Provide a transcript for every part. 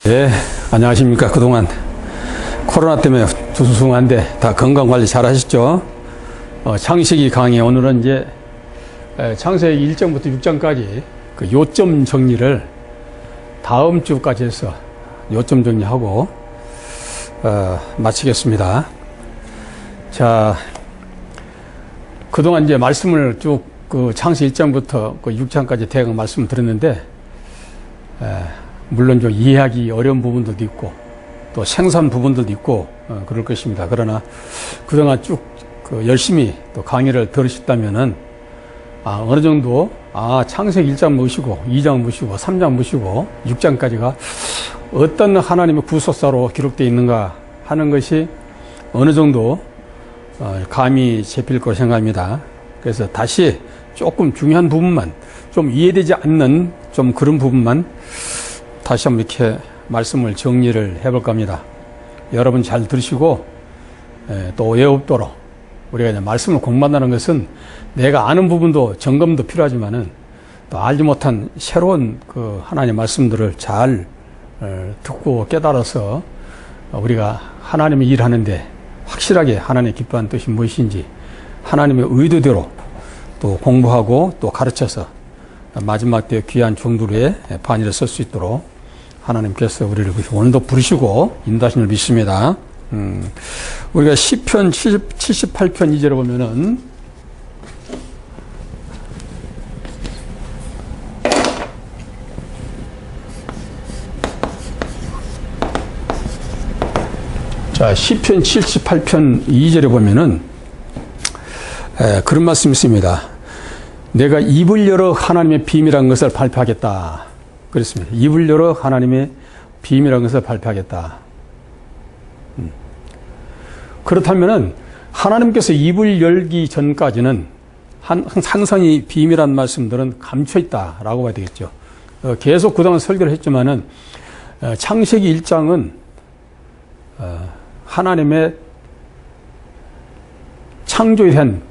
네, 안녕하십니까. 그동안 코로나 때문에 두숭한데 다 건강관리 잘 하셨죠? 창세기 강의 오늘은 이제 창세기 1장부터 6장까지 그 요점 정리를 다음 주까지 해서 요점 정리하고 마치겠습니다. 자, 그동안 이제 말씀을 쭉 그 창세기 1장부터 그 6장까지 대강 말씀을 드렸는데 물론 좀 이해하기 어려운 부분들도 있고 또 생소한 부분들도 있고 그럴 것입니다. 그러나 그동안 쭉 그 열심히 또 강의를 들으셨다면은 어느 정도 창세기 1장 모시고 2장 모시고 3장 모시고 6장까지가 어떤 하나님의 구속사로 기록되어 있는가 하는 것이 어느 정도 감이 잡힐 거라 생각합니다. 그래서 다시 조금 중요한 부분만 좀 이해되지 않는 좀 그런 부분만 다시 한번 이렇게 말씀을 정리를 해볼까 합니다. 여러분 잘 들으시고 또 오해 없도록 우리가 이제 말씀을 공부한다는 것은 내가 아는 부분도 점검도 필요하지만은 또 알지 못한 새로운 그 하나님의 말씀들을 잘 듣고 깨달아서 우리가 하나님의 일하는데 확실하게 하나님의 기뻐하는 뜻이 무엇인지 하나님의 의도대로 또 공부하고 또 가르쳐서 마지막 때 귀한 종들의 반열에 설 수 있도록 하나님께서 우리를 오늘도 부르시고 인도하시는 줄 믿습니다. 우리가 시편 78편 2절에 보면은 자, 시편 78편 2절에 보면은 그런 말씀이 있습니다. 내가 입을 열어 하나님의 비밀한 것을 발표하겠다. 그렇습니다. 입을 열어 하나님의 비밀한 것을 발표하겠다. 그렇다면은 하나님께서 입을 열기 전까지는 항상 이 비밀한 말씀들은 감춰 있다라고 봐야 되겠죠. 계속 그동안 설교를 했지만은 창세기 1장은 하나님의 창조에 대한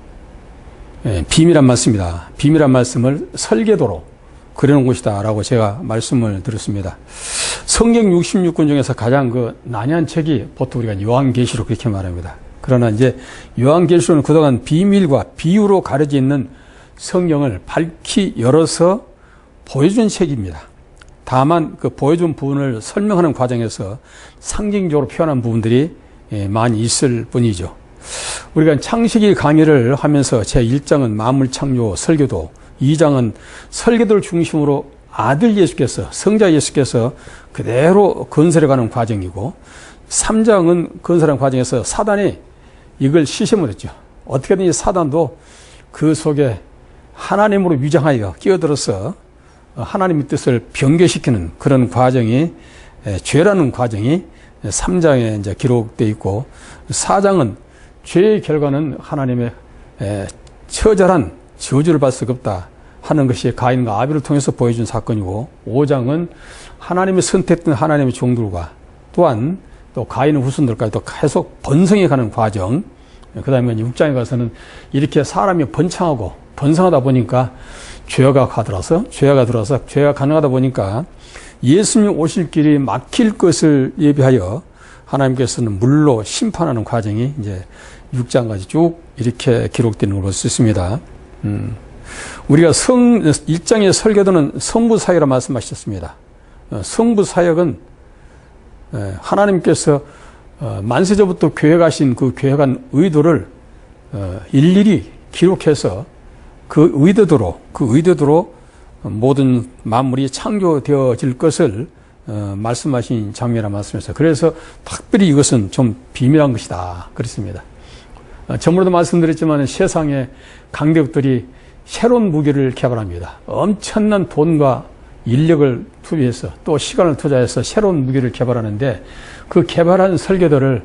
비밀한 말씀이다. 비밀한 말씀을 설계도로 그려놓은 것이다 라고 제가 말씀을 드렸습니다. 성경 66권 중에서 가장 그 난해한 책이 보통 우리가 요한계시록 그렇게 말합니다. 그러나 이제 요한계시록은 그동안 비밀과 비유로 가려져 있는 성경을 밝히 열어서 보여준 책입니다. 다만 그 보여준 부분을 설명하는 과정에서 상징적으로 표현한 부분들이 많이 있을 뿐이죠. 우리가 창세기 강의를 하면서 제1장은 만물창조 설계도, 2장은 설계도를 중심으로 아들 예수께서, 성자 예수께서 그대로 건설해가는 과정이고 3장은 건설하는 과정에서 사단이 이걸 시험을했죠. 어떻게든지 사단도 그 속에 하나님으로 위장하여 끼어들어서 하나님의 뜻을 변개시키는 그런 과정이 죄라는 과정이 3장에 이제 기록되어 있고 4장은 죄의 결과는 하나님의 처절한 저주를 받을 수가 없다 하는 것이 가인과 아벨을 통해서 보여준 사건이고 5장은 하나님의 선택된 하나님의 종들과 또한 또 가인의 후손들까지 또 계속 번성해가는 과정, 그 다음에 6장에 가서는 이렇게 사람이 번창하고 번성하다 보니까 죄가 들어서 죄가 가능하다 보니까 예수님 오실 길이 막힐 것을 예비하여 하나님께서는 물로 심판하는 과정이 이제 6장까지 쭉 이렇게 기록되는 걸 볼 수 있습니다. 우리가 1장의 설계도는 성부사역이라 말씀하셨습니다. 성부사역은 하나님께서 만세전부터 계획하신 그 계획한 의도를 일일이 기록해서 그 의도대로 모든 만물이 창조되어질 것을 말씀하신 장면이라 말씀해서 그래서 특별히 이것은 좀 비밀한 것이다 그랬습니다. 전번에도 말씀드렸지만 세상의 강대국들이 새로운 무기를 개발합니다. 엄청난 돈과 인력을 투입해서 또 시간을 투자해서 새로운 무기를 개발하는데 그 개발한 설계도를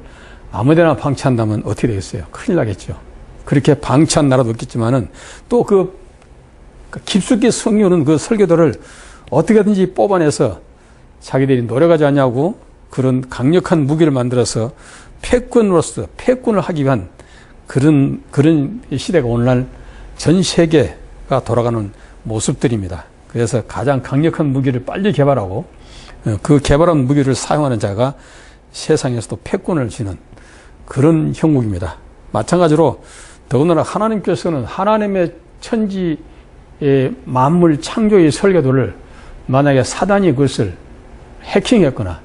아무데나 방치한다면 어떻게 되겠어요? 큰일 나겠죠. 그렇게 방치한 나라도 없겠지만은 또 그 깊숙이 숨겨놓은 그 설계도를 어떻게든지 뽑아내서 자기들이 노력하지 않냐고 그런 강력한 무기를 만들어서 패권을 하기 위한 그런 시대가 오늘날 전 세계가 돌아가는 모습들입니다. 그래서 가장 강력한 무기를 빨리 개발하고 그 개발한 무기를 사용하는 자가 세상에서도 패권을 지는 그런 형국입니다. 마찬가지로 더군다나 하나님께서는 하나님의 천지의 만물 창조의 설계도를 만약에 사단이 그것을 해킹했거나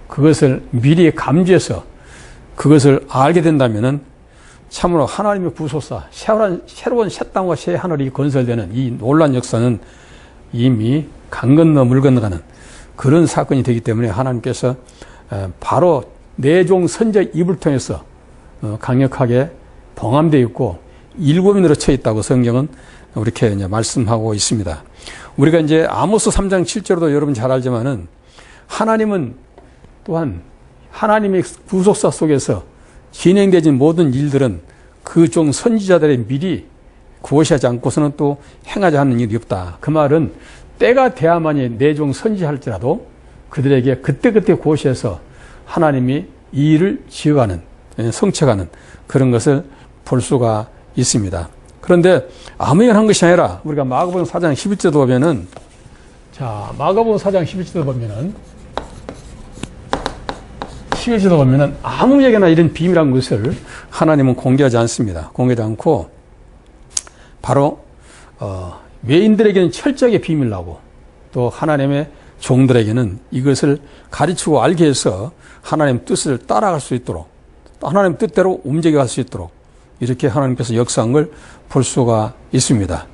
그것을 미리 감지해서 그것을 알게 된다면은 참으로 하나님의 구속사, 새로운 새 땅과 새 하늘이 건설되는 이 놀라운 역사는 이미 강 건너 물 건너가는 그런 사건이 되기 때문에 하나님께서 바로 내 종 선지자의 입을 통해서 강력하게 봉함되어 있고 일곱인으로 쳐 있다고 성경은 이렇게 이제 말씀하고 있습니다. 우리가 이제 아모스 3장 7절도 여러분 잘 알지만은 하나님은 또한 하나님의 구속사 속에서 진행되진 모든 일들은 그 종 선지자들의 미리 구호시하지 않고서는 또 행하지 않는 일이 없다. 그 말은 때가 돼야만이 내 종 선지할지라도 그들에게 그때그때 구호시해서 하나님이 이 일을 지어가는, 성취가는 그런 것을 볼 수가 있습니다. 그런데 아무나 한 것이 아니라 우리가 마가복음 4장 11절도 보면은, 자, 마가복음 4장 11절도 보면은, 11절도 보면은 아무에게나 이런 비밀한 것을 하나님은 공개하지 않습니다. 공개하지 않고 바로 외인들에게는 철저하게 비밀나고 또 하나님의 종들에게는 이것을 가르치고 알게 해서 하나님 뜻을 따라갈 수 있도록 하나님 뜻대로 움직여갈 수 있도록 이렇게 하나님께서 역사한 걸 볼 수가 있습니다.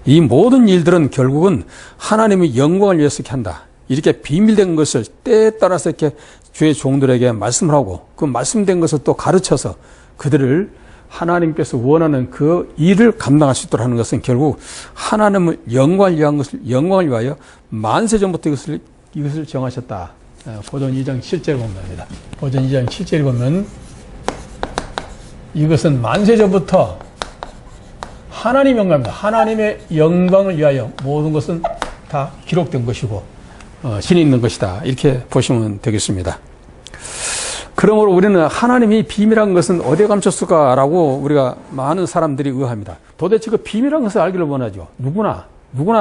이 모든 일들은 결국은 하나님의 영광을 위해서 이렇게 한다. 이렇게 비밀된 것을 때에 따라서 이렇게 주의 종들에게 말씀을 하고 그 말씀된 것을 또 가르쳐서 그들을 하나님께서 원하는 그 일을 감당할 수 있도록 하는 것은 결국 하나님의 영광을 위하여 만세 전부터 이것을 정하셨다. 고전 2장 7절에 보면 됩니다. 고전 2장 7절에 보면 이것은 만세 전부터 하나님의 영광입니다. 하나님의 영광을 위하여 모든 것은 다 기록된 것이고 신이 있는 것이다. 이렇게 보시면 되겠습니다. 그러므로 우리는 하나님이 비밀한 것은 어디에 감췄을까라고 우리가 많은 사람들이 의아합니다. 도대체 그 비밀한 것을 알기를 원하죠. 누구나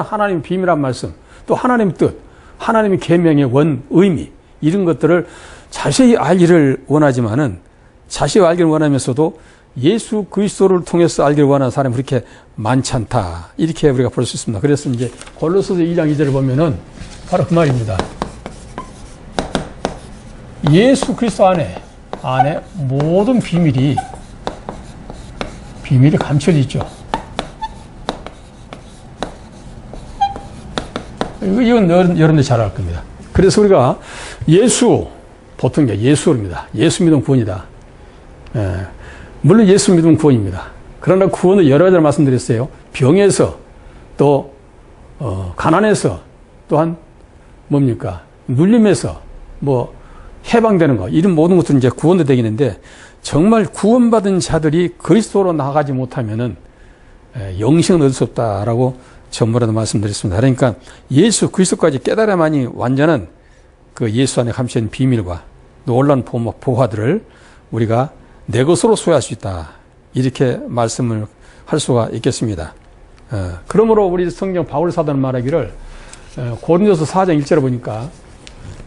하나님의 비밀한 말씀, 또 하나님의 뜻, 하나님의 계명의 의미 이런 것들을 자세히 알기를 원하지만은 자세히 알기를 원하면서도 예수 그리스도를 통해서 알기를 원하는 사람이 그렇게 많지 않다. 이렇게 우리가 볼 수 있습니다. 그래서 이제 골로새서 2장 2절을 보면은 바로 그 말입니다. 예수 그리스도 안에 모든 비밀이 감춰져 있죠. 이건 여러분들이 잘 알 겁니다. 그래서 우리가 보통 예수입니다. 예수 믿으면 구원이다. 물론 예수 믿으면 구원입니다. 그러나 구원은 여러 가지를 말씀드렸어요. 병에서 또 가난해서 또한 뭡니까? 눌림에서 해방되는 거 이런 모든 것들은 이제 구원도 되겠는데 정말 구원받은 자들이 그리스도로 나아가지 못하면은 영생은 얻을 수 없다라고 전번에도 말씀드렸습니다. 그러니까 예수 그리스도까지 깨달아야만이 완전한 그 예수 안에 감춰진 비밀과 놀라운 보화들을 우리가 내 것으로 소유할 수 있다. 이렇게 말씀을 할 수가 있겠습니다. 그러므로 우리 성경 바울 사도는 말하기를 고린도서 4장 1절에 보니까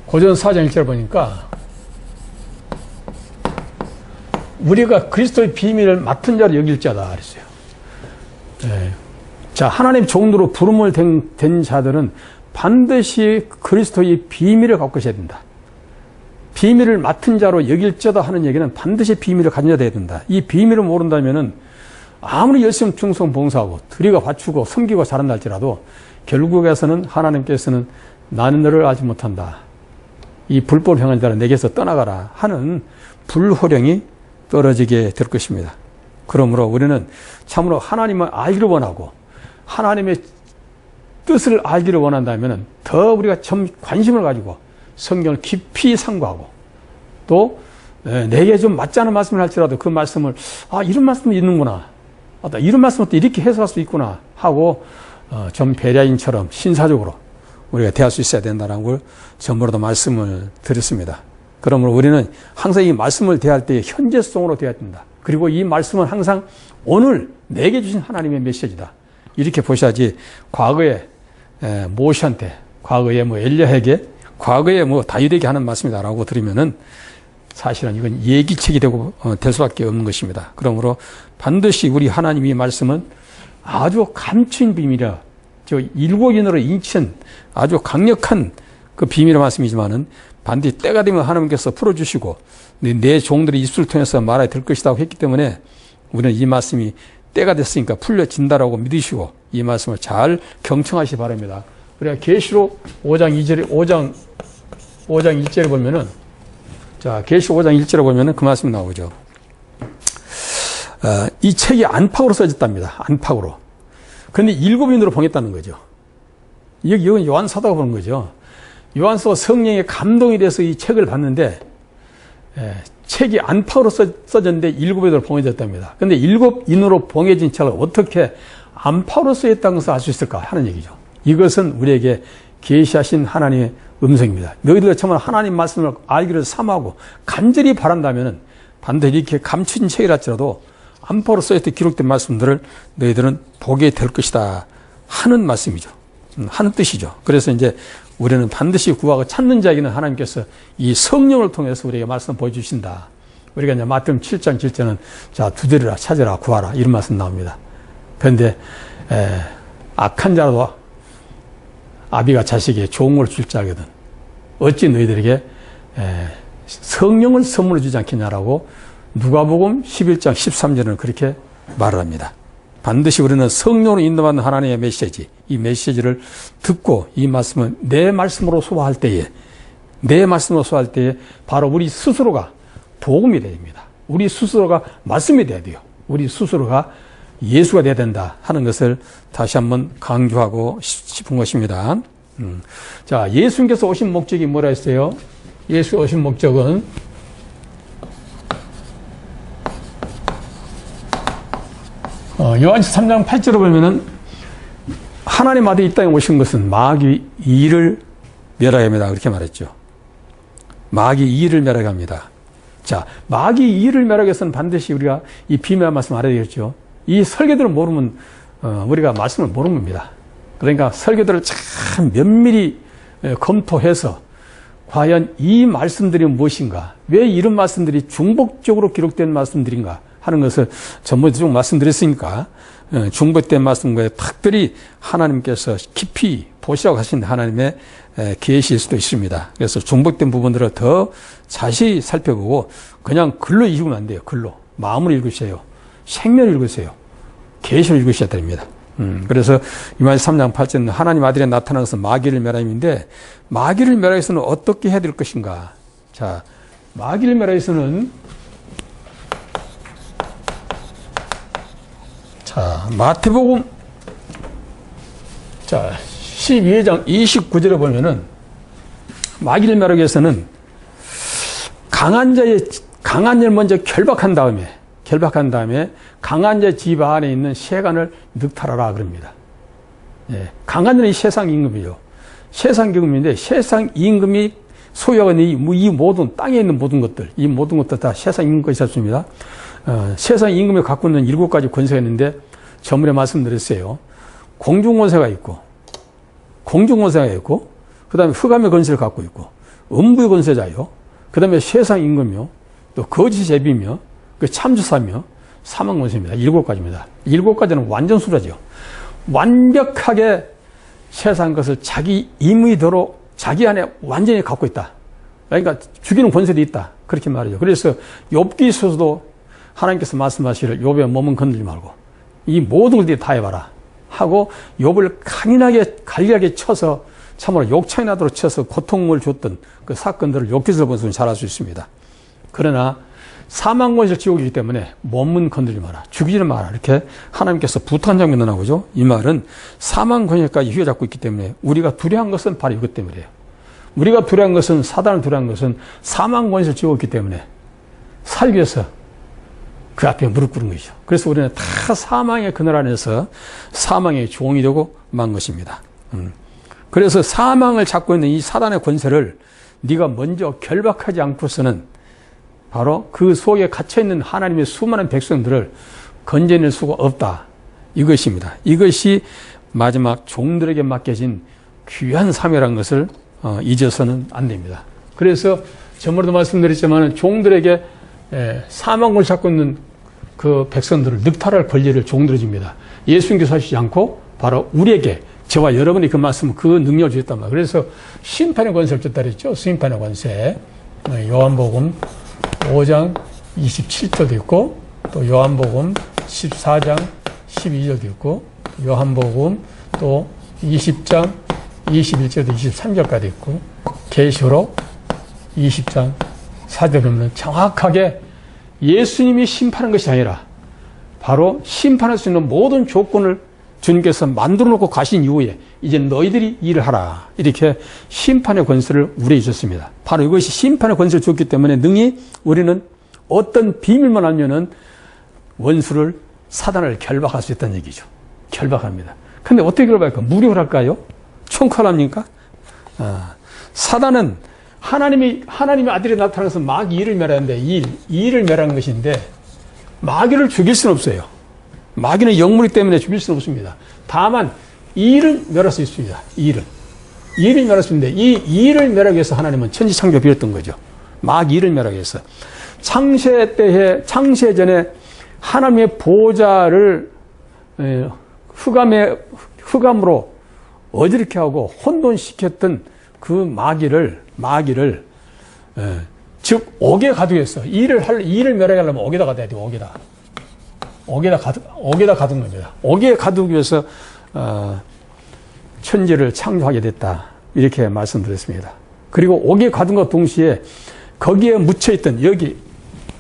고린도서 4장 1절에 보니까 우리가 그리스도의 비밀을 맡은 자로 여길 자다 그랬어요. 자, 하나님 종으로 부름을 된 자들은 반드시 그리스도의 비밀을 갖고 있어야 된다. 비밀을 맡은 자로 여길 자다 하는 얘기는 반드시 비밀을 가진 자 되어야 된다. 이 비밀을 모른다면은 아무리 열심히 충성 봉사하고 드리고 바치고 섬기고 잘한다 할지라도 결국에서는 하나님께서는 나는 너를 알지 못한다. 이 불법을 행한 자는 내게서 떠나가라 하는 불호령이 떨어지게 될 것입니다. 그러므로 우리는 참으로 하나님을 알기를 원하고 하나님의 뜻을 알기를 원한다면 더 우리가 좀 관심을 가지고 성경을 깊이 상고하고 또 내게 좀 맞지 않은 말씀을 할지라도 그 말씀을 이런 말씀이 있는구나. 이런 말씀을 또 이렇게 해석할 수 있구나 하고 좀 베랴인처럼 신사적으로 우리가 대할 수 있어야 된다는 걸 전부로도 말씀을 드렸습니다. 그러므로 우리는 항상 이 말씀을 대할 때 현재성으로 대해야 된다. 그리고 이 말씀은 항상 오늘 내게 주신 하나님의 메시지다. 이렇게 보셔야지 과거에 모세한테 과거에 엘리야에게 과거에 뭐 다유되게 하는 말씀이다라고 들으면은 사실은 이건 예기책이 될 수밖에 없는 것입니다. 그러므로 반드시 우리 하나님의 말씀은 아주 감추인 비밀이라, 일곱인으로 인치는 아주 강력한 그 비밀의 말씀이지만은 반드시 때가 되면 하나님께서 풀어주시고 내 종들의 입술을 통해서 말하게 될 것이라고 했기 때문에 우리는 이 말씀이 때가 됐으니까 풀려진다라고 믿으시고 이 말씀을 잘 경청하시기 바랍니다. 우리가 계시록 5장 1절에 보면은, 자, 계시록 5장 1절에 보면은 그 말씀이 나오죠. 이 책이 안팎으로 써졌답니다. 안팎으로. 그런데 일곱인으로 봉했다는 거죠. 이건 요한 사도가 보는 거죠. 요한 사도가 성령의 감동이 돼서 이 책을 봤는데, 책이 안팎으로 써졌는데 일곱인으로 봉해졌답니다. 그런데 일곱인으로 봉해진 책을 어떻게 안팎으로 써있다는 것을 알 수 있을까 하는 얘기죠. 이것은 우리에게 계시하신 하나님의 음성입니다. 너희들가 정말 하나님 말씀을 알기를 삼하고 간절히 바란다면 반드시 이렇게 감춘 책이랄지라도 안팎으로 써있듯 기록된 말씀들을 너희들은 보게 될 것이다 하는 말씀이죠. 하는 뜻이죠. 그래서 이제 우리는 반드시 구하고 찾는 자에게는 하나님께서 이 성령을 통해서 우리에게 말씀 보여주신다. 우리가 이제 마태복음 7장 7절은 자, 두드리라, 찾으라, 구하라 이런 말씀 나옵니다. 그런데 악한 자라도 아비가 자식에게 좋은 걸 줄 줄 알거든. 어찌 너희들에게 성령을 선물로 주지 않겠냐라고 누가복음 11장 13절은 그렇게 말을 합니다. 반드시 우리는 성령으로 인도받는 하나님의 메시지, 이 메시지를 듣고 이 말씀을 내 말씀으로 소화할 때에 바로 우리 스스로가 복음이 돼야 됩니다. 우리 스스로가 말씀이 돼야 돼요. 우리 스스로가 예수가 돼야 된다 하는 것을 다시 한번 강조하고 싶은 것입니다. 자, 예수님께서 오신 목적이 뭐라 했어요? 예수 오신 목적은 요한서 3장 8절을 보면은 하나님 아들이 이 땅에 오신 것은 마귀 이를 멸하합니다. 그렇게 말했죠. 마귀 이를 멸하합니다. 자, 마귀 이를 멸하기 위해서는 반드시 우리가 이 비밀의 말씀 알아야 되겠죠. 이 설교들을 모르면 우리가 말씀을 모르는 겁니다. 그러니까 설교들을 참 면밀히 검토해서 과연 이 말씀들이 무엇인가, 왜 이런 말씀들이 중복적으로 기록된 말씀들인가 하는 것을 전부 쭉 말씀드렸으니까 중복된 말씀과 특별히 하나님께서 깊이 보시라고 하신 하나님의 계시일 수도 있습니다. 그래서 중복된 부분들을 더 자세히 살펴보고 그냥 글로 읽으면 안 돼요. 글로. 마음으로 읽으세요. 생명을 읽으세요. 계시를 읽으셔야 됩니다. 그래서 이마에서 3장 8절은 하나님 아들이 나타난 것은 마귀를 멸함인데 마귀를 멸하기 위해서는 어떻게 해야 될 것인가. 자, 마귀를 멸하기 위해서는 자, 마태복음 자 12장 29절에 보면은 마귀를 멸하기 위해서는 강한 자를 먼저 결박한 다음에 강한 자 집 안에 있는 세간을 늑탈하라 그럽니다. 예, 강한 자는 이 세상 임금이죠. 세상 임금인데 세상 임금이 소유하는 이 모든 땅에 있는 모든 것들, 이 모든 것들 다 세상 임금 것이 없습니다. 세상 임금이 갖고 있는 7가지 권세가 있는데 저번에 말씀드렸어요. 공중권세가 있고 그 다음에 흑암의 권세를 갖고 있고 음부의 권세자요. 그 다음에 세상 임금이요. 또 거짓 제비며 그 참주사며 사망 권세입니다. 7가지입니다. 7가지는 완전 수라죠. 완벽하게 세상 것을 자기 임의대로 자기 안에 완전히 갖고 있다. 그러니까 죽이는 권세도 있다. 그렇게 말이죠. 그래서 욥기서도 하나님께서 말씀하시기를 욥의 몸은 건들지 말고 이 모든 것들이 다 해봐라 하고 욥을 강인하게 갈리하게 쳐서 참으로 욕창이 나도록 쳐서 고통을 줬던 그 사건들을 욥기서를 보면 잘 알 수 있습니다. 그러나 사망 권세를 지옥이기 때문에 몸은 건들지 마라. 죽이지 마라. 이렇게 하나님께서 부탁한 장면도 나오죠. 이 말은 사망 권세까지 휘어잡고 있기 때문에 우리가 두려운 것은 바로 이것 때문이에요. 우리가 두려운 것은 사단을 두려운 것은 사망 권세를 지고 있기 때문에 살기 위해서 그 앞에 무릎 꿇은 것이죠. 그래서 우리는 다 사망의 그늘 안에서 사망의 종이 되고 만 것입니다. 그래서 사망을 잡고 있는 이 사단의 권세를 네가 먼저 결박하지 않고서는 바로 그 속에 갇혀있는 하나님의 수많은 백성들을 건져낼 수가 없다. 이것입니다. 이것이 마지막 종들에게 맡겨진 귀한 사명이라는 것을 잊어서는 안 됩니다. 그래서 저번에도 말씀드렸지만 종들에게 사망을 잡고 있는 그 백성들을 늑탈할 권리를 종들에 줍니다. 예수님께서 하시지 않고 바로 우리에게 저와 여러분이 그 말씀, 그 능력을 주셨단 말이에요. 그래서 심판의 권세를 줬다 그랬죠. 심판의 권세. 요한복음 5장 27절도 있고 또 요한복음 14장 12절도 있고 요한복음 또 20장 21절도 23절까지 있고 계시록 20장 4절에 보면 정확하게 예수님이 심판한 것이 아니라 바로 심판할 수 있는 모든 조건을 주님께서 만들어 놓고 가신 이후에 이제 너희들이 일을 하라. 이렇게 심판의 권세를 우리에게 줬습니다. 바로 이것이 심판의 권세를 줬기 때문에 능히 우리는 어떤 비밀만 알면은 원수를 사단을 결박할 수 있다는 얘기죠. 결박합니다. 근데 어떻게 결박할까? 무력을 할까요? 총칼 합니까? 사단은 하나님의 아들이 나타나서 마귀 일을 멸하는데 일을 멸하는 것인데 마귀를 죽일 수는 없어요. 마귀는 영물이기 때문에 죽일 수는 없습니다. 다만 일을 멸할 수 있습니다. 일을 멸할 수 있는데 이 일을 멸하기 위해서 하나님은 천지창조 빌었던 거죠. 마귀 일을 멸하기 위해서 창세 전에 하나님의 보좌를 흑암으로 어지럽게 하고 혼돈시켰던 그 마귀를 즉 옥에 가두겠어. 일을 멸하게 하려면 옥에다 가둬야 돼요. 옥에다 가둔 겁니다. 옥에 가두기 위해서 천지를 창조하게 됐다. 이렇게 말씀드렸습니다. 그리고 옥에 가둔 것 동시에 거기에 묻혀있던 여기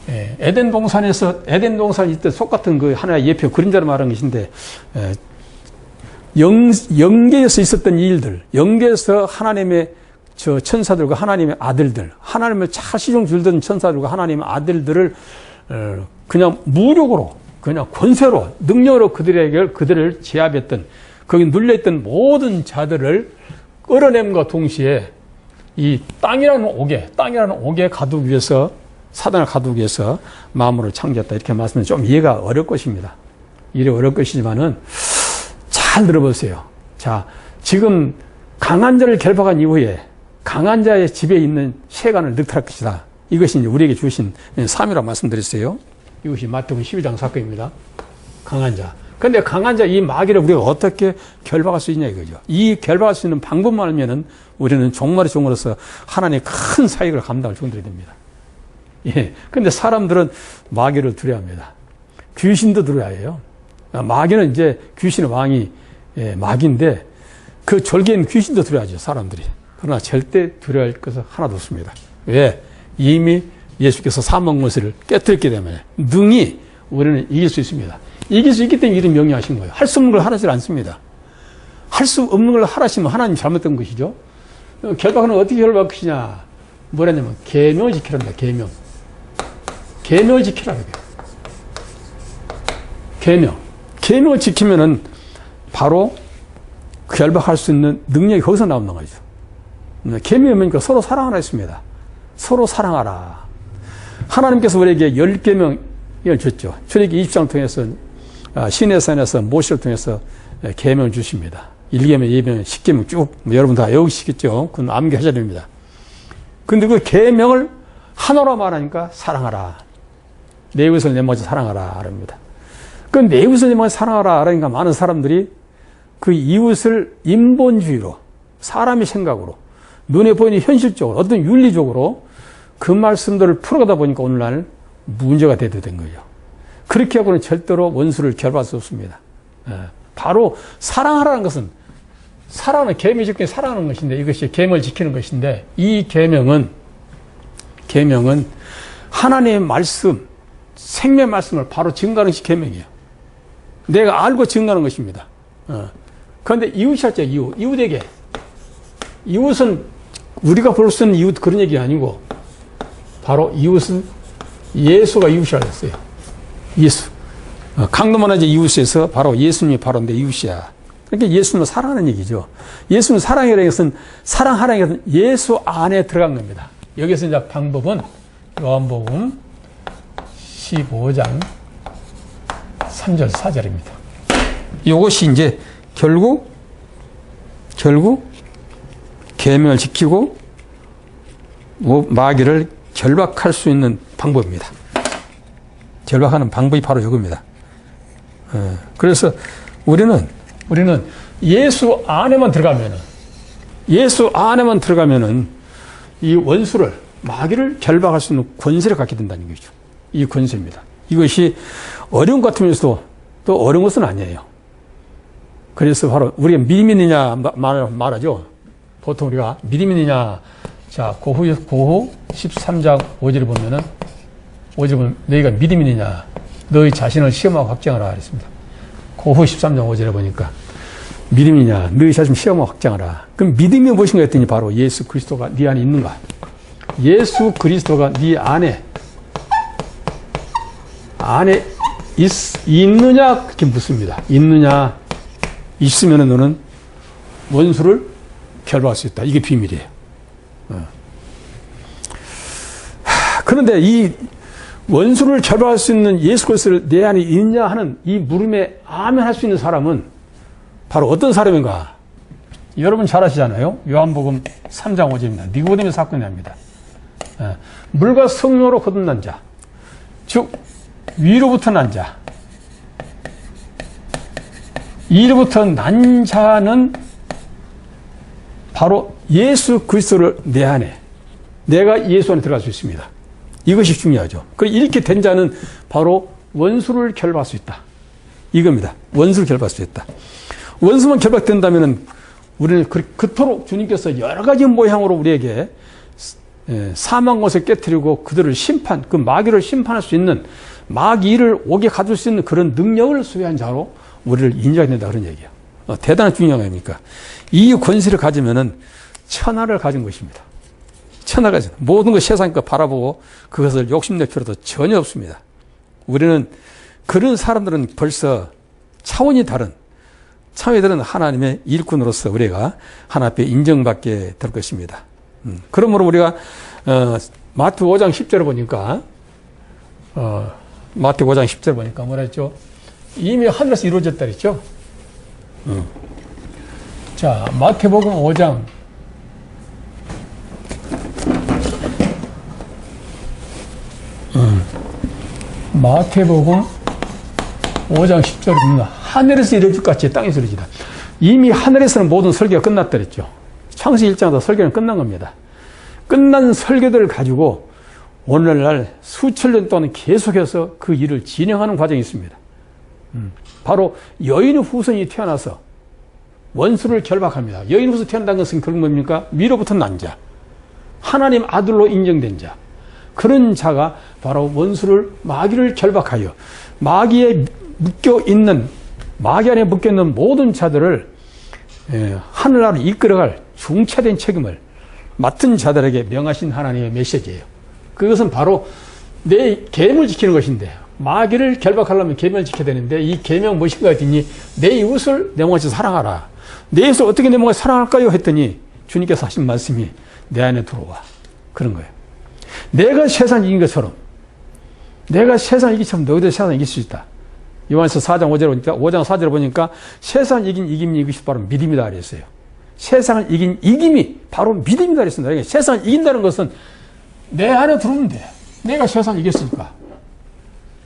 에덴 동산이 있던 속 같은 그 하나의 예표 그림자로 말하는 것인데 영계에서 있었던 일들, 영계에서 하나님의 천사들과 하나님의 아들들, 하나님을 차시종 줄던 천사들과 하나님의 아들들을 그냥 무력으로, 그냥 권세로, 능력으로 그들을 제압했던, 거기 눌려있던 모든 자들을 끌어냄과 동시에 이 땅이라는 옥에 가두기 위해서, 사단을 가두기 위해서 마음으로 창조했다. 이렇게 말씀은 좀 이해가 어려울 것입니다. 이해 어려울 것이지만은 잘 들어보세요. 자, 지금 강한 자를 결박한 이후에 강한 자의 집에 있는 세간을 늑탈할 것이다. 이것이 이제 우리에게 주신 사미라고 말씀드렸어요. 이것이 마태복음 12장 사건입니다. 강한 자. 근데 강한 자 이 마귀를 우리가 어떻게 결박할 수 있냐 이거죠. 이 결박할 수 있는 방법만 알면은 우리는 종말의 종으로서 하나님의 큰 사역을 감당할 종들이 됩니다. 예. 근데 사람들은 마귀를 두려워합니다. 귀신도 두려워해요. 마귀는 이제 귀신의 왕이 마귀인데 그 졸개인 귀신도 두려워하죠. 사람들이. 그러나 절대 두려워할 것은 하나도 없습니다. 왜? 이미 예수께서 사망 권세를 깨뜨렸기 때문에 능히 우리는 이길 수 있습니다. 이길 수 있기 때문에 이런 명령하신 거예요. 할 수 없는 걸 하라지 않습니다. 할 수 없는 걸 하라시면 하나님 잘못된 것이죠. 결박은 어떻게 결박할 것이냐. 뭐라냐면 계명을 지키란다. 계명을 지키라고 해요. 계명을 지키면은 바로 결박할 수 있는 능력이 거기서 나오는 거죠. 계명이 뭡니까? 서로 사랑하라 했습니다. 서로 사랑하라. 하나님께서 우리에게 10계명을 줬죠. 출애굽기 20장을 통해서 시내산에서 모세를 통해서 계명을 주십니다. 1계명, 2계명, 10계명 쭉 여러분 다 외우시겠죠. 그건 암기하셔야 됩니다. 근데 그 계명을 하나로 말하니까 사랑하라. 내 이웃을 내 먼저 사랑하라. 합니다. 그 내 이웃을 내 먼저 사랑하라. 그러니까 많은 사람들이 그 이웃을 인본주의로 사람의 생각으로 눈에 보이는 현실적으로 어떤 윤리적으로 그 말씀들을 풀어가다 보니까 오늘날 문제가 되게 된 거죠. 그렇게 하고는 절대로 원수를 결박할 수 없습니다. 바로 사랑하라는 것은 사랑은 계명을 지키는 사랑하는 것인데 이것이 계명을 지키는 것인데 이 계명은 하나님의 말씀, 생명의 말씀을 바로 증거하는 것이 계명이에요. 내가 알고 증거하는 것입니다. 그런데 이웃이었죠. 이웃에게. 이웃은 우리가 볼 수 있는 이웃 그런 얘기 아니고 바로 이웃은 예수가 이웃이라고 했어요. 예수. 강도만 하지 이웃에서 바로 예수님이 바로 내 이웃이야. 그러니까 예수님을 사랑하는 얘기죠. 예수님을 사랑하라는 것은 사랑하라는 것은 예수 안에 들어간 겁니다. 여기서 이제 방법은 요한복음 15장 3절 4절입니다. 이것이 이제 결국 계명을 지키고 마귀를 결박할 수 있는 방법입니다. 결박하는 방법이 바로 이겁니다. 그래서 우리는 예수 안에만 들어가면은 이 원수를, 마귀를 결박할 수 있는 권세를 갖게 된다는 거죠. 이 권세입니다. 이것이 어려운 것 같으면서도 또 어려운 것은 아니에요. 그래서 바로 우리가 믿음이 있느냐 말하죠. 보통 우리가 믿음이 있느냐. 자, 고후 13장 5절을 보면 너희가 믿음이 있느냐. 너희 자신을 시험하고 확정하라. 그랬습니다. 고후 13장 5절에 보니까 믿음이냐. 너희 자신 시험하고 확정하라. 그럼 믿음이 무엇인가 했더니 바로 예수 그리스도가 네 안에 있는가. 예수 그리스도가 네 안에 있느냐 그렇게 묻습니다. 있느냐. 있으면 너는 원수를 결박할 수 있다. 이게 비밀이에요. 그런데 이 원수를 결박할 수 있는 예수 그리스도를 내 안에 있냐 하는 이 물음에 아멘 할 수 있는 사람은 바로 어떤 사람인가? 여러분 잘 아시잖아요. 요한복음 3장 5절입니다. 니고데모 사건이 납니다. 물과 성령으로 거듭난 자, 즉 위로부터 난 자, 이로부터 난 자는 바로 예수 그리스도를 내 안에, 내가 예수 안에 들어갈 수 있습니다. 이것이 중요하죠. 이렇게 된 자는 바로 원수를 결박할 수 있다. 이겁니다. 원수를 결박할 수 있다. 원수만 결박된다면 우리는 그토록 주님께서 여러 가지 모양으로 우리에게 사망 것을 깨뜨리고 그들을 그 마귀를 심판할 수 있는, 마귀를 오게 가둘 수 있는 그런 능력을 소유한 자로 우리를 인정해야 된다 그런 얘기예요. 대단한 중요한 겁니까? 이 권세를 가지면은 천하를 가진 것입니다. 천하가 가진 모든 것 세상 것 바라보고 그것을 욕심낼 필요도 전혀 없습니다. 우리는 그런 사람들은 벌써 차원이 다른 하나님의 일꾼으로서 우리가 하나님 앞에 인정받게 될 것입니다. 그러므로 우리가 마태 5장 10절을 보니까 뭐라 했죠? 이미 하늘에서 이루어졌다 그랬죠? 자, 마태복음 5장 마태복음 5장 10절에 보면 하늘에서 이루어질 것 같이 땅에서 이루어지다. 이미 하늘에서는 모든 설교가 끝났다 그랬죠. 창세기 1장에서 설교는 끝난 겁니다. 끝난 설교들을 가지고 오늘날 수천 년 동안 계속해서 그 일을 진행하는 과정이 있습니다. 바로 여인의 후손이 태어나서 원수를 결박합니다. 여인의 후손이 태어난다는 것은 결국 뭡니까? 위로부터 난 자, 하나님 아들로 인정된 자, 그런 자가 바로 원수를, 마귀를 결박하여 마귀 안에 묶여있는 모든 자들을 하늘나라로 이끌어갈 중차된 책임을 맡은 자들에게 명하신 하나님의 메시지예요. 그것은 바로 내 계명을 지키는 것인데, 마귀를 결박하려면 계명을 지켜야 되는데, 이 계명 무엇인가 했더니 내 이웃을 내 몸같이 사랑하라. 내 이웃을 어떻게 내 몸같이 사랑할까요? 했더니 주님께서 하신 말씀이 내 안에 들어와. 그런 거예요. 내가 세상 이긴 것처럼, 내가 세상 이기처럼 너희도 세상 이길 수 있다. 요한서 4장 4절을 보니까 세상 이긴 이김이 이것이 바로 믿음이다 그랬어요. 세상을 이긴 이김이 바로 믿음이다 그랬습니다. 그러니까 세상을 이긴다는 것은 내 안에 들어오면 돼. 내가 세상을 이겼으니까.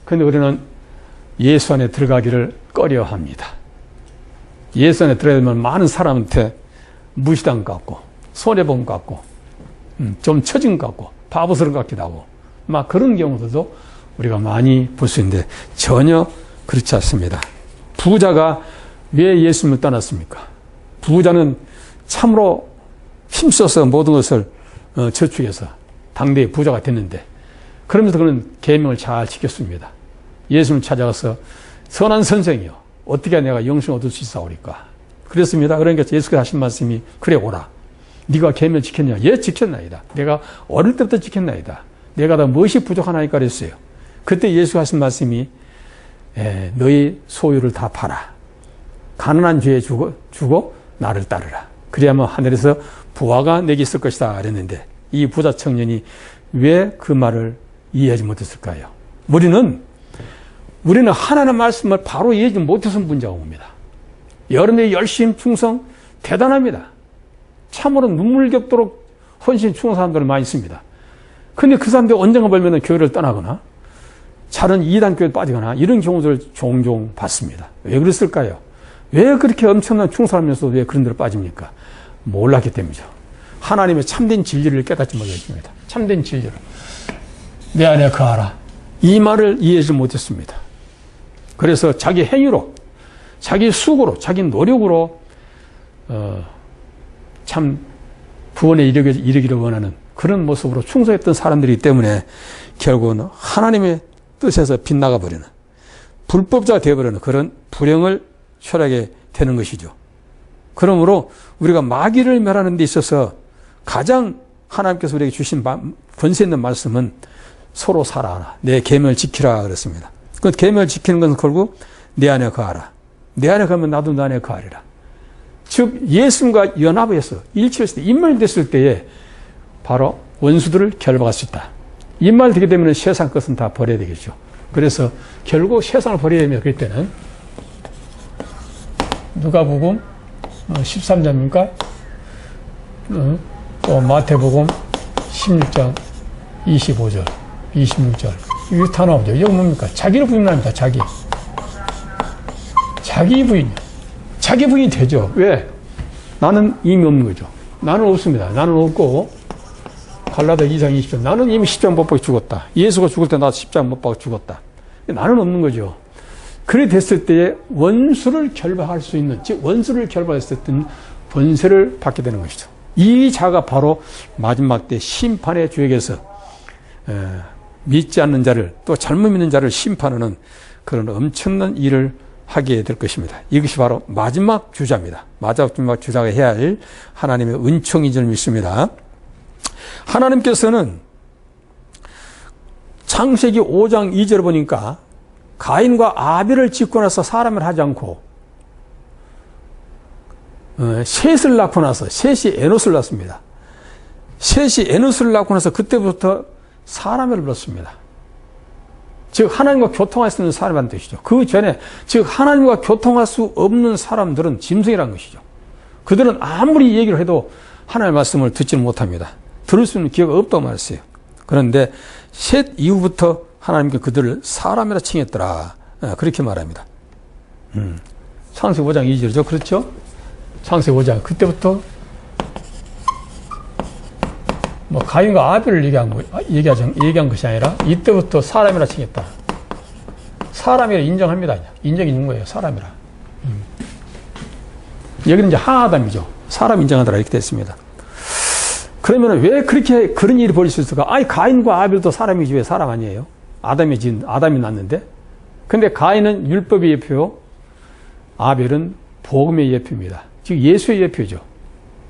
그런데 우리는 예수 안에 들어가기를 꺼려 합니다. 예수 안에 들어가면 많은 사람한테 무시당 것 같고, 손해본 것 같고, 좀 처진 것 같고, 바보스러운 것 같기도 하고, 막 그런 경우들도 우리가 많이 볼 수 있는데 전혀 그렇지 않습니다. 부자가 왜 예수님을 떠났습니까? 부자는 참으로 힘써서 모든 것을 저축해서 당대의 부자가 됐는데, 그러면서 그는 계명을 잘 지켰습니다. 예수님을 찾아가서 선한 선생이요, 어떻게 내가 영생을 얻을 수 있사오리까? 그랬습니다. 그러니까 예수께서 하신 말씀이, 그래 오라. 네가 계명 지켰냐? 예, 지켰나이다. 내가 어릴 때부터 지켰나이다. 내가 다 무엇이 부족하나이까 그랬어요. 그때 예수가 하신 말씀이, 너희 소유를 다 팔아. 가난한 죄에 주고 나를 따르라. 그래야만 하늘에서 부하가 내게 있을 것이다 그랬는데, 이 부자 청년이 왜 그 말을 이해하지 못했을까요? 우리는 하나님의 말씀을 바로 이해하지 못해서 문제가 옵니다. 여러분의 열심, 충성 대단합니다. 참으로 눈물겹도록 헌신 충성한 사람들은 많이 있습니다. 근데 그 사람들이 언젠가 벌면 교회를 떠나거나 다른 이단 교회에 빠지거나 이런 경우들을 종종 봤습니다. 왜 그랬을까요? 왜 그렇게 엄청난 충성하면서 왜 그런 데로 빠집니까? 몰랐기 때문이죠. 하나님의 참된 진리를 깨닫지 못했습니다. 참된 진리를. 내 안에 거하라. 이 말을 이해하지 못했습니다. 그래서 자기 행위로, 자기 수고로, 자기 노력으로 참 구원에 이르기를 원하는 그런 모습으로 충성했던 사람들이기 때문에 결국은 하나님의 뜻에서 빗나가 버리는 불법자가 되어버리는 그런 불행을 초래하게 되는 것이죠. 그러므로 우리가 마귀를 멸하는 데 있어서 가장 하나님께서 우리에게 주신 권세 있는 말씀은 서로 살아라. 내 계명을 지키라 그랬습니다. 그 계명을 지키는 것은 결국 내 안에 거하라. 내 안에 거하면 나도 내 안에 거하리라. 즉 예수님과 연합해서 일치했을 때 임말됐을 때에 바로 원수들을 결박할 수 있다. 임말되게 되면 세상 것은 다 버려야 되겠죠. 그래서 결국 세상을 버려야 됩니다. 그때는 누가복음 13장입니까? 또 마태복음 16장 25절, 26절. 이게 다 나오죠. 이거 뭡니까? 자기를 부인합니다. 자기 부인이요. 자기 부인이 되죠. 왜? 나는 이미 없는 거죠. 나는 없습니다. 나는 없고 갈라디아 2장 20절. 나는 이미 십자가 못 박혀 죽었다. 예수가 죽을 때 나도 십자가 못 박혀 죽었다. 나는 없는 거죠. 그래 됐을 때에 원수를 결박할 수 있는, 즉 원수를 결박했을 때는 권세를 받게 되는 것이죠. 이 자가 바로 마지막 때 심판의 주역에서 믿지 않는 자를 또 잘못 믿는 자를 심판하는 그런 엄청난 일을 하게 될 것입니다. 이것이 바로 마지막 주자입니다. 마지막 주자가 해야 할 하나님의 은총인 줄 믿습니다. 하나님께서는 창세기 5장 2절을 보니까 가인과 아벨을 짓고 나서 사람을 하지 않고 셋을 낳고 나서 셋이 에노스를 낳습니다. 셋이 에노스를 낳고 나서 그때부터 사람을 불렀습니다. 즉 하나님과 교통할 수 있는 사람이라는 뜻이죠. 그 전에 즉 하나님과 교통할 수 없는 사람들은 짐승이라는 것이죠. 그들은 아무리 얘기를 해도 하나님의 말씀을 듣지는 못합니다. 들을 수 있는 기회가 없다고 말했어요. 그런데 셋 이후부터 하나님께 그들을 사람이라 칭했더라. 그렇게 말합니다. 창세기 5장 2절이죠. 그렇죠? 창세기 5장. 그때부터 뭐 가인과 아벨을 얘기한 것이 아니라 이때부터 사람이라 칭했다. 사람이라 인정합니다. 인정이 있는 거예요. 사람이라. 여기는 이제 하아담이죠. 사람 인정하더라 이렇게 됐습니다. 그러면 왜 그렇게 그런 일이 벌일 수 있을까? 아니 가인과 아벨도 사람이지 왜 사람 아니에요? 아담이 낳는데. 근데 가인은 율법의 예표, 아벨은 복음의 예표입니다. 즉 예수의 예표죠.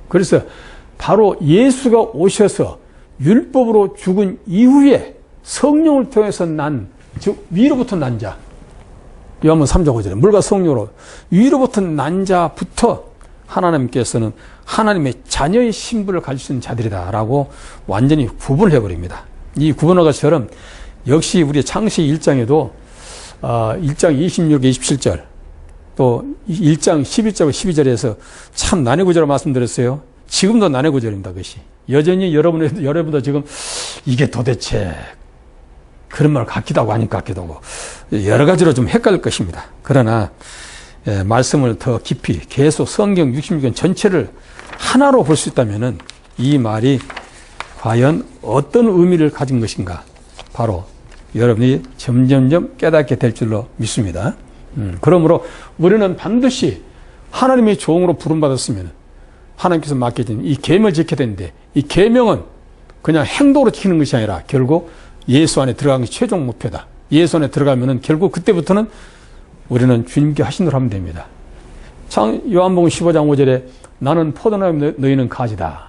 그래서 바로 예수가 오셔서 율법으로 죽은 이후에 성령을 통해서 즉 위로부터 난 자. 요한복음 3장 5절에 물과 성령으로 위로부터 난 자부터 하나님께서는 하나님의 자녀의 신분을 가질 수 있는 자들이다라고 완전히 구분을 해버립니다. 이 구분한 것처럼 역시 우리 창세기 1장에도 1장 26, 27절 또 1장 11절, 12절에서 참 난해 구절을 말씀드렸어요. 지금도 난해 구절입니다. 그것이. 여전히 여러분도 지금 이게 도대체 그런 말 같기도 하고 아닌 것 같기도 하고 여러 가지로 좀 헷갈릴 것입니다. 그러나 말씀을 더 깊이 계속 성경 66권 전체를 하나로 볼 수 있다면 이 말이 과연 어떤 의미를 가진 것인가 바로 여러분이 점점점 깨닫게 될 줄로 믿습니다. 그러므로 우리는 반드시 하나님의 종으로 부름받았으면 하나님께서 맡겨진 이 계명을 지켜야 되는데 이 계명은 그냥 행동으로 지키는 것이 아니라 결국 예수 안에 들어가는 것이 최종 목표다. 예수 안에 들어가면은 결국 그때부터는 우리는 주님께 하신 대로 하면 됩니다. 요한복음 15장 5절에 나는 포도나무 너희는 가지다.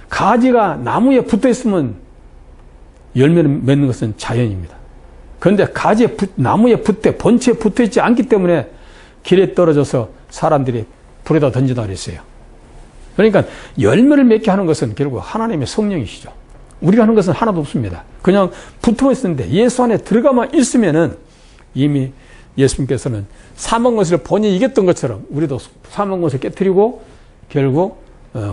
가지가 나무에 붙어 있으면 열매를 맺는 것은 자연입니다. 그런데 나무에 본체에 붙어 있지 않기 때문에 길에 떨어져서 사람들이 불에다 던지다 그랬어요. 그러니까 열매를 맺게 하는 것은 결국 하나님의 성령이시죠. 우리가 하는 것은 하나도 없습니다. 그냥 붙어 있었는데 예수 안에 들어가만 있으면은 이미 예수님께서는 사망 것을 본인이 이겼던 것처럼 우리도 사망 것을 깨뜨리고 결국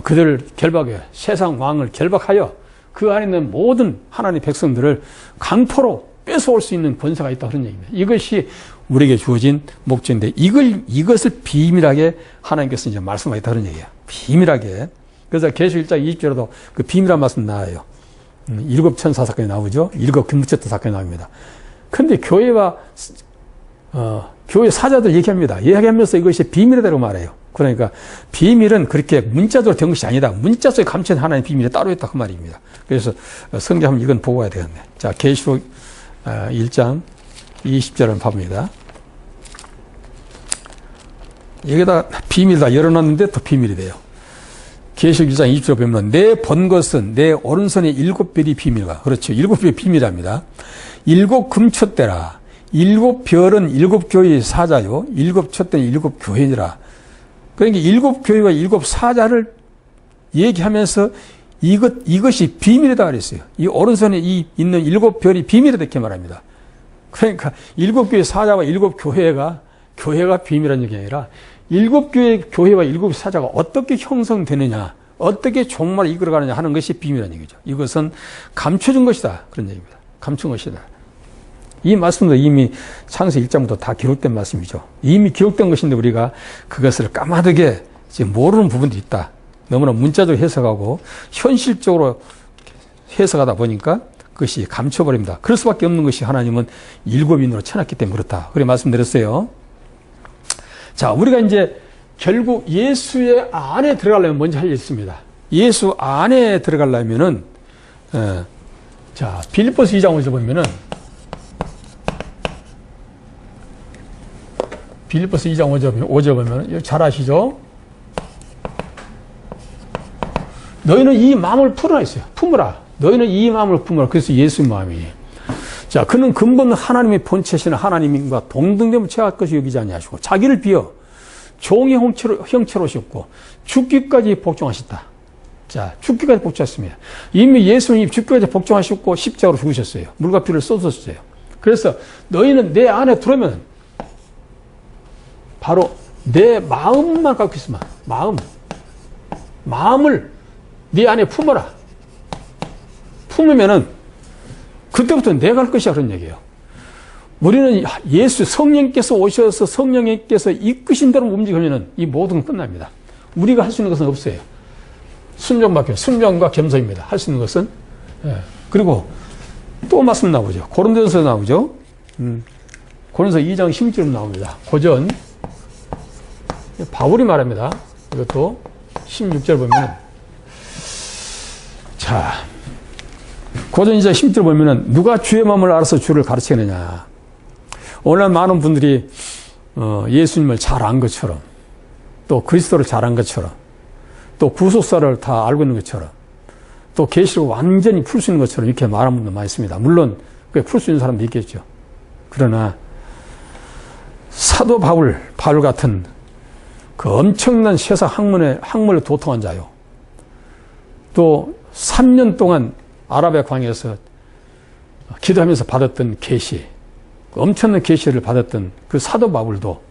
그들을 결박해 세상 왕을 결박하여 그 안에 있는 모든 하나님의 백성들을 강포로 뺏어올 수 있는 권세가 있다 그런 얘기입니다. 이것이 우리에게 주어진 목적인데 이것을 비밀하게 하나님께서 이제 말씀하겠다 그런 얘기예요. 비밀하게. 그래서 계시록 1장 20절에도 그 비밀한 말씀 나와요. 7 천사 사건이 나오죠. 7 금붙였던 사건이 나옵니다. 그런데 교회 사자들 얘기합니다. 얘기하면서 이것이 비밀이라고 말해요. 그러니까 비밀은 그렇게 문자적으로 된 것이 아니다. 문자 속에 감춘 하나님의 비밀이 따로 있다 그 말입니다. 그래서 성경 한번 이건 보고 가야 되겠네. 자, 계시록 1장 20절을 봐봅니다. 여기다 비밀 다 열어놨는데 또 비밀이 돼요. 계시록 1장 20절 보면 내 본 것은 내 오른손의 7별이 비밀과 그렇죠. 7별이 비밀합니다. 7 금촛대라. 7 별은 7 교회의 사자요. 7 촛대는 7 교회니라. 그러니까 7 교회와 7 사자를 얘기하면서 이것이 비밀이다 그랬어요. 이 오른손에 있는 7 별이 비밀이다 이렇게 말합니다. 그러니까 7 교회 사자와 7 교회가 비밀한 얘기 아니라 7 교회와 7 사자가 어떻게 형성되느냐, 어떻게 종말을 이끌어가느냐 하는 것이 비밀한 얘기죠. 이것은 감춰진 것이다 그런 얘기입니다. 감춘 것이다. 이 말씀도 이미 창세기 1장부터 다 기록된 말씀이죠. 이미 기록된 것인데 우리가 그것을 까마득하게 지금 모르는 부분도 있다. 너무나 문자적으로 해석하고 현실적으로 해석하다 보니까 그것이 감춰버립니다. 그럴 수밖에 없는 것이 하나님은 7인으로 쳐놨기 때문에 그렇다. 그래 말씀드렸어요. 자, 우리가 이제 결국 예수의 안에 들어가려면 먼저 할 일이 있습니다. 예수 안에 들어가려면은 자, 빌립보서 2장 5절 보면은 빌립보서 2장 5절 보면 잘 아시죠? 너희는 이 마음을 풀어라 했어요. 품으라. 너희는 이 마음을 품으라. 그래서 예수의 마음이. 자, 그는 근본 하나님의 본체시는 하나님과 동등됨을 취할 것이 여기지 아니하시고 자기를 비어 종의 형체로 오셨고 죽기까지 복종하셨다. 자, 죽기까지 복종하셨습니다. 이미 예수님이 죽기까지 복종하셨고 십자가로 죽으셨어요. 물과 피를 쏟으셨어요. 그래서 너희는 내 안에 들어오면 바로 내 마음만 갖고 있으면 마음을 네 안에 품어라. 품으면은 그때부터 내가 할 것이야 그런 얘기예요. 우리는 예수 성령께서 오셔서 성령께서 이끄신 대로 움직이면은 이 모든 건 끝납니다. 우리가 할 수 있는 것은 없어요. 순종밖에 순종과 겸손입니다. 할 수 있는 것은. 그리고 또 말씀 나오죠. 고린도전서 나오죠. 고린도서 2장 16절 나옵니다. 고전 바울이 말합니다. 이것도 16절 보면 자, 고전 2장 16절 보면은 누가 주의 마음을 알아서 주를 가르치느냐. 오늘 많은 분들이 예수님을 잘 안 것처럼 또 그리스도를 잘 안 것처럼 또 구속사를 다 알고 있는 것처럼 또 계시록을 완전히 풀 수 있는 것처럼 이렇게 말하는 분도 많이 있습니다. 물론 풀 수 있는 사람도 있겠죠. 그러나 사도 바울 같은 그 엄청난 세상 학문을 도통한 자요. 또 3년 동안 아라비아 광야에서 기도하면서 받았던 계시, 엄청난 계시를 받았던 그 사도 바울도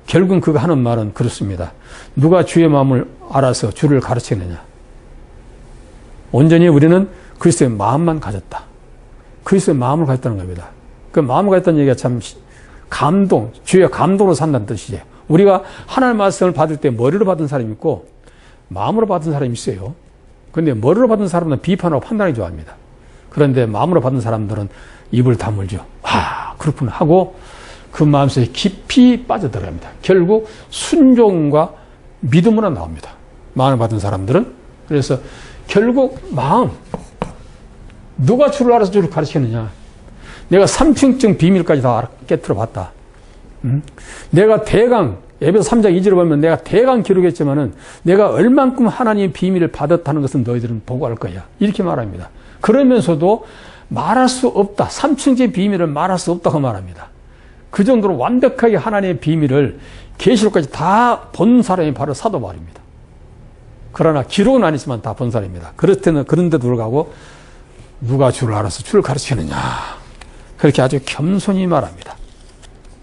결국은 그가 하는 말은 그렇습니다. 누가 주의 마음을 알아서 주를 가르치느냐. 온전히 우리는 그리스도의 마음만 가졌다. 그리스도의 마음을 가졌다는 겁니다. 그 마음을 가졌다는 얘기가 참 주의 감동으로 산다는 뜻이죠. 우리가 하나님의 말씀을 받을 때 머리로 받은 사람이 있고 마음으로 받은 사람이 있어요. 그런데 머리로 받은 사람은 비판하고 판단하기 좋아합니다. 그런데 마음으로 받은 사람들은 입을 다물죠. 그렇구나 하고 그 마음속에 깊이 빠져들어갑니다. 결국 순종과 믿음으로 나옵니다. 마음을 받은 사람들은. 그래서 결국 마음, 누가 주를 알아서 주를 가르치느냐. 내가 삼층증 비밀까지 다 깨트려 봤다. 내가 대강, 에베소 3장 2절을 보면 내가 대강 기록했지만은 내가 얼만큼 하나님의 비밀을 받았다는 것은 너희들은 보고 알 거야. 이렇게 말합니다. 그러면서도 말할 수 없다. 삼층제 비밀을 말할 수 없다고 말합니다. 그 정도로 완벽하게 하나님의 비밀을 계시록까지 다 본 사람이 바로 사도 바울입니다. 그러나 기록은 아니지만 다 본 사람입니다. 그런데도 불구하고 누가 주를 알아서 주를 가르치느냐. 그렇게 아주 겸손히 말합니다.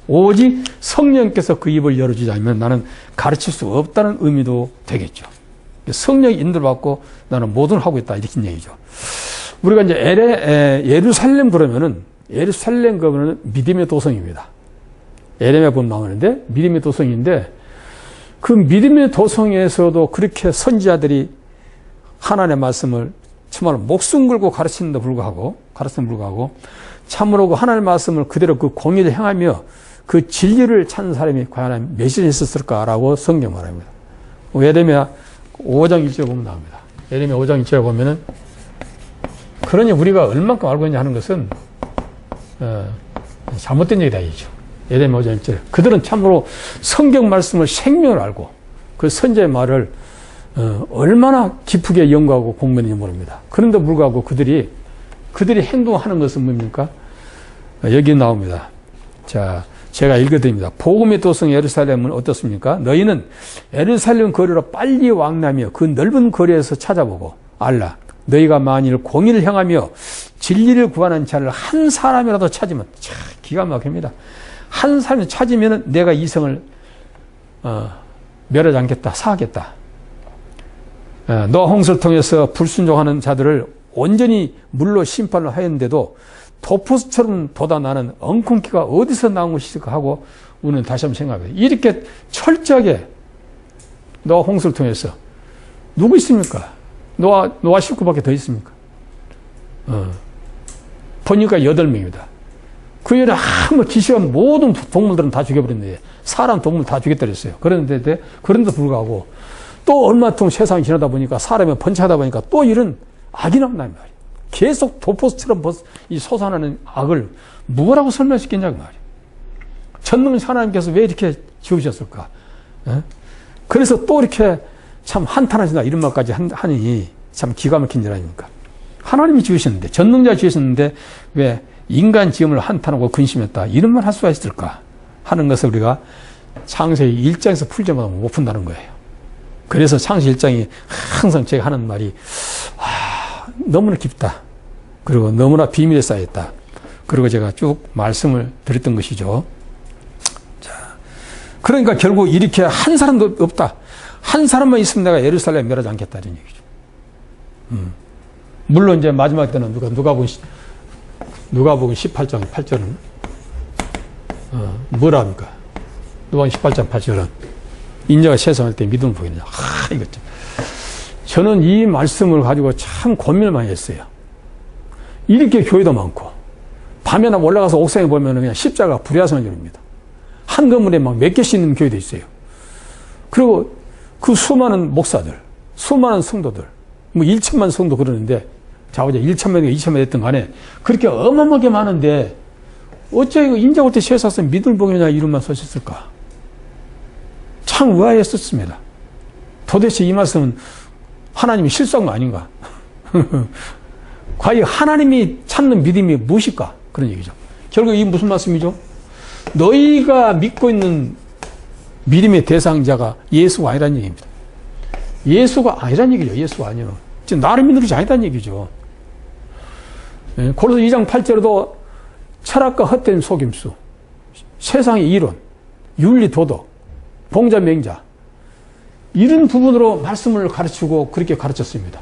오직 성령께서 그 입을 열어주지 않으면 나는 가르칠 수 없다는 의미도 되겠죠. 성령 인도를 받고 나는 모든 걸 하고 있다. 이렇게 얘기죠. 우리가 이제 예루살렘 그러면은 믿음의 도성입니다. 에레미야 보면 나오는데 믿음의 도성인데 그 믿음의 도성에서도 그렇게 선지자들이 하나님의 말씀을 정말 목숨 걸고 가르치는데 불구하고 참으로 그 하나님의 말씀을 그대로 그 공의를 행하며 그 진리를 찾는 사람이 과연 몇이 있었을까라고 성경 말합니다. 에레미야 5장 1절에 보면 나옵니다. 에레미야 5장 1절에 보면은 그러니 우리가 얼만큼 알고 있냐 하는 것은 잘못된 얘기다 이죠. 에레미야 5장 1절. 그들은 참으로 성경 말씀을 생명을 알고 그 선지자의 말을 얼마나 깊게 연구하고 공부했는지 모릅니다. 그런데 불구하고 그들이 행동하는 것은 뭡니까? 여기 나옵니다. 자, 제가 읽어드립니다. 복음의 도성 예루살렘은 어떻습니까? 너희는 예루살렘 거리로 빨리 왕래하며 그 넓은 거리에서 찾아보고 알라. 너희가 만일 공의를 행하며 진리를 구하는 자를 한 사람이라도 찾으면 참 기가 막힙니다. 한 사람이 찾으면 내가 이성을 멸하지 않겠다. 사하겠다. 노아 홍수를 통해서 불순종하는 자들을 온전히 물로 심판을 하였는데도 도포스처럼 보다 나는 엉겅퀴가 어디서 나온 것일까 하고 우리는 다시 한번 생각해요. 이렇게 철저하게 노아 홍수를 통해서 누구 있습니까? 노아 식구밖에 더 있습니까? 보니까 8명입니다. 그 일에 아무 지시가 모든 동물들은 다 죽여버렸는데 사람, 동물 다 죽였다 그랬어요. 그런데도 불구하고 또 얼마 동안 세상이 지나다 보니까 사람이 번창하다 보니까 또 이런 악이 나온단 말이에요. 계속 도포스처럼 이 솟아나는 악을 뭐라고 설명할 수 있겠냐고 말이에요. 전능하신 하나님께서 왜 이렇게 지으셨을까? 그래서 또 이렇게 참 한탄하신다 이런 말까지 하니 참 기가 막힌 일 아닙니까? 하나님이 지으셨는데, 전능자 지으셨는데 왜 인간 지음을 한탄하고 근심했다 이런 말 할 수가 있을까 하는 것을 우리가 창세기 1장에서 풀자마자 못 푼다는 거예요. 그래서 창세기 1장이 항상 제가 하는 말이 너무나 깊다. 그리고 너무나 비밀에 쌓였다. 그리고 제가 쭉 말씀을 드렸던 것이죠. 자, 그러니까 결국 이렇게 한 사람도 없다. 한 사람만 있으면 내가 예루살렘 멸하지 않겠다는 얘기죠. 물론 이제 마지막 때는 누가복음 18장 8절은 뭐라 합니까? 누가복음 18장 8절은 인자가 세상할 때 믿음을 보이느냐. 이것 좀. 저는 이 말씀을 가지고 참 고민을 많이 했어요. 이렇게 교회도 많고 밤에 올라가서 옥상에 보면 그냥 십자가 불야성입니다. 한 건물에 막 몇 개씩 있는 교회도 있어요. 그리고 그 수많은 목사들, 수많은 성도들, 1천만 성도 그러는데 자오자 1천만이가 2천만 됐든 간에 그렇게 어마어마하게 많은데 어째 인자 올 때 세상에서 믿음을 보이느냐 이름만 서셨을까? 참 의아했었습니다. 도대체 이 말씀은 하나님이 실수한 거 아닌가? 과연 하나님이 찾는 믿음이 무엇일까? 그런 얘기죠. 결국 이게 무슨 말씀이죠? 너희가 믿고 있는 믿음의 대상자가 예수가 아니라는 얘기입니다. 예수가 아니라는 얘기죠. 예수가 아니요. 지금 나를 믿는 것이 아니다는 얘기죠. 고린도서 2장 8절에도 철학과 헛된 속임수, 세상의 이론, 윤리, 도덕, 봉자, 맹자 이런 부분으로 말씀을 가르치고 그렇게 가르쳤습니다.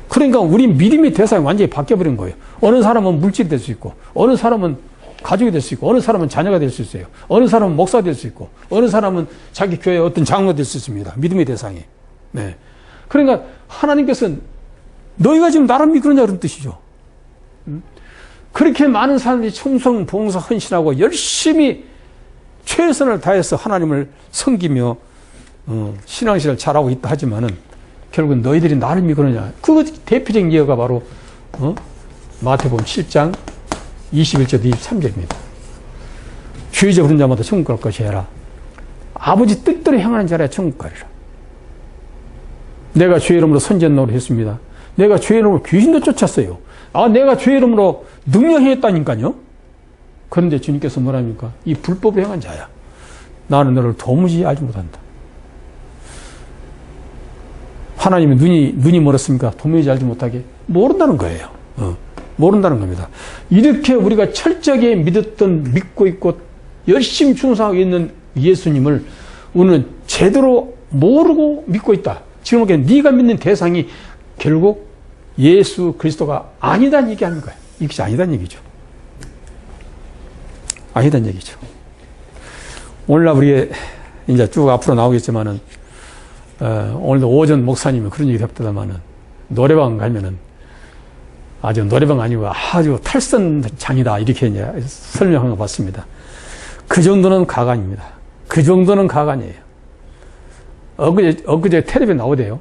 그러니까 우리 믿음의 대상이 완전히 바뀌어버린 거예요. 어느 사람은 물질이 될 수 있고 어느 사람은 가족이 될 수 있고 어느 사람은 자녀가 될 수 있어요. 어느 사람은 목사가 될 수 있고 어느 사람은 자기 교회의 어떤 장로가 될 수 있습니다. 믿음의 대상이. 네. 그러니까 하나님께서는 너희가 지금 나를 믿느냐 그런 뜻이죠. 그렇게 많은 사람들이 충성, 봉사, 헌신하고 열심히 최선을 다해서 하나님을 섬기며 신앙생활을 잘하고 있다 하지만은 결국은 너희들이 나를 믿느냐. 그 대표적인 예가 바로 마태복음 7장 21절 23절입니다. 주의 저 부른 자마다 천국 갈 것이 해라. 아버지 뜻대로 행하는 자라 천국 가리라. 내가 주의 이름으로 선전노를 했습니다. 내가 주의 이름으로 귀신도 쫓았어요. 내가 주의 이름으로 능력했다니까요. 그런데 주님께서 뭐랍니까? 이 불법을 행한 자야. 나는 너를 도무지 알지 못한다. 하나님의 눈이 멀었습니까? 도무지 알지 못하게 모른다는 거예요. 모른다는 겁니다. 이렇게 우리가 철저하게 믿고 있고 열심히 충성하고 있는 예수님을 우리는 제대로 모르고 믿고 있다. 지금 네가 믿는 대상이 결국 예수 그리스도가 아니다는 얘기 하는 거예요. 이것이 아니다는 얘기죠. 아니다는 얘기죠. 오늘날 우리 이제 쭉 앞으로 나오겠지만은 오늘도 오전 목사님이 그런 얘기 했다마는 노래방 가면은 아주 노래방 아니고 아주 탈선장이다 이렇게 이제 설명한 거 봤습니다. 그 정도는 가관입니다. 그 정도는 가관이에요. 엊그제 텔레비에 나오대요.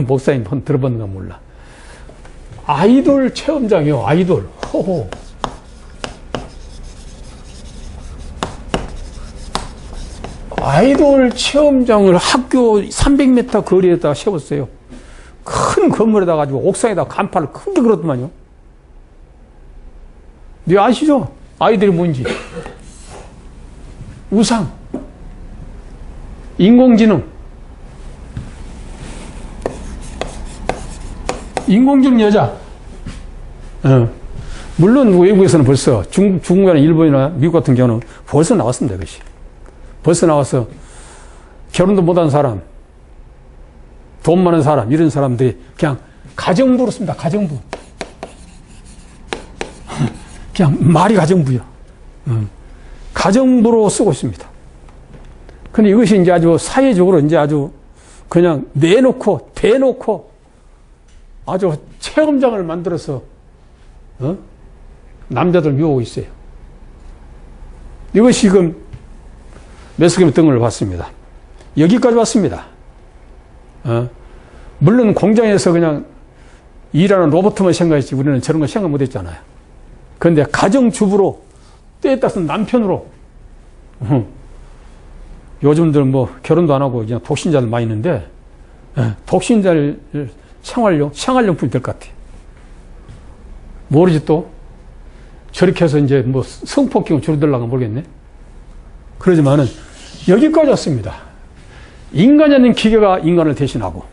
목사님 들어봤는가 몰라. 아이돌 체험장이요. 아이돌. 호호. 아이돌 체험장을 학교 300m 거리에다 세웠어요. 큰 건물에다 가지고 옥상에다 간판을 크게 걸었더만요. 네 아시죠? 아이들이 뭔지. 우상. 인공지능. 인공지능 여자. 물론 외국에서는 벌써 중국이나 일본이나 미국 같은 경우는 벌써 나왔습니다. 그것이. 벌써 나와서 결혼도 못한 사람, 돈 많은 사람, 이런 사람들이 그냥 가정부로 씁니다. 가정부. 그냥 말이 가정부요. 가정부로 쓰고 있습니다. 근데 이것이 이제 아주 사회적으로 이제 아주 그냥 내놓고, 대놓고 아주 체험장을 만들어서, 남자들 유혹하고 있어요. 이것이 지금 매스컴 등을 봤습니다. 여기까지 왔습니다. 물론 공장에서 그냥 일하는 로봇만 생각했지 우리는 저런 거 생각 못 했잖아요. 그런데 가정주부로 때에 따라서 남편으로 요즘들 뭐 결혼도 안 하고 그냥 독신자들 많이 있는데 독신자를 생활용품이 될 것 같아요. 모르지 또 저렇게 해서 이제 뭐 성폭행을 줄어들려고 모르겠네. 그러지만은 여기까지 왔습니다. 인간이 아닌 기계가 인간을 대신하고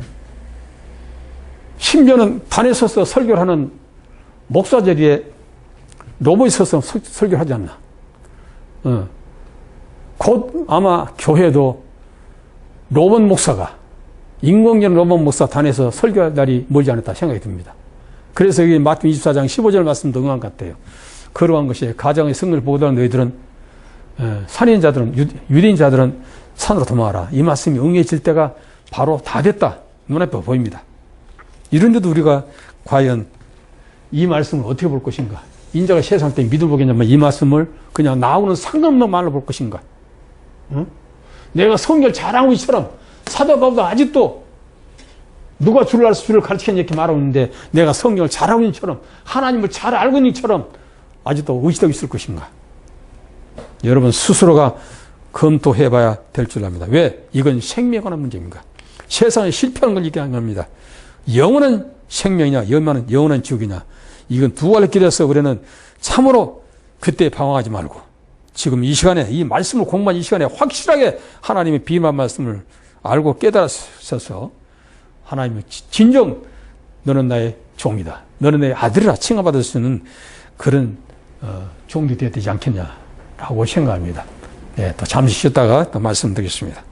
심지어는 단에 서서 설교를 하는 목사 자리에 로봇이 서서 설교를 하지 않나. 곧 아마 교회도 로봇 목사가 인공지능 로봇 목사 단에서 설교할 날이 멀지 않았다 생각이 듭니다. 그래서 여기 마태복음 24장 15절 말씀도 응한 것 같아요. 그러한 것이 가정의 성을 보호하는 너희들은 살인자들은 유대인자들은 산으로 도망하라. 이 말씀이 응해질 때가 바로 다 됐다. 눈앞에 보입니다. 이런데도 우리가 과연 이 말씀을 어떻게 볼 것인가? 인자가 세상 때 믿을 보겠냐면 이 말씀을 그냥 나오는 상관없는 말로 볼 것인가? 내가 성경 잘하고 있처럼 사도 바울도 아직도 누가 주를 알아서 주를 가르치겠냐 이렇게 말하고 있는데 내가 성경을 잘하고 있는 처럼 하나님을 잘 알고 있는 처럼 아직도 의지되고 있을 것인가? 여러분 스스로가 검토해 봐야 될 줄 압니다. 왜? 이건 생명에 관한 문제입니다. 세상에 실패하는 걸 얘기하는 겁니다. 영원한 생명이냐 영원한 지옥이냐 이건 두 갈래 길에서 우리는 참으로 그때 방황하지 말고 지금 이 시간에 이 말씀을 공부한 이 시간에 확실하게 하나님의 비밀한 말씀을 알고 깨달아서 하나님의 진정 너는 나의 종이다. 너는 내 아들이라 칭함받을 수 있는 그런 종이 되어야 되지 않겠냐라고 생각합니다. 또 잠시 쉬었다가 또 말씀드리겠습니다.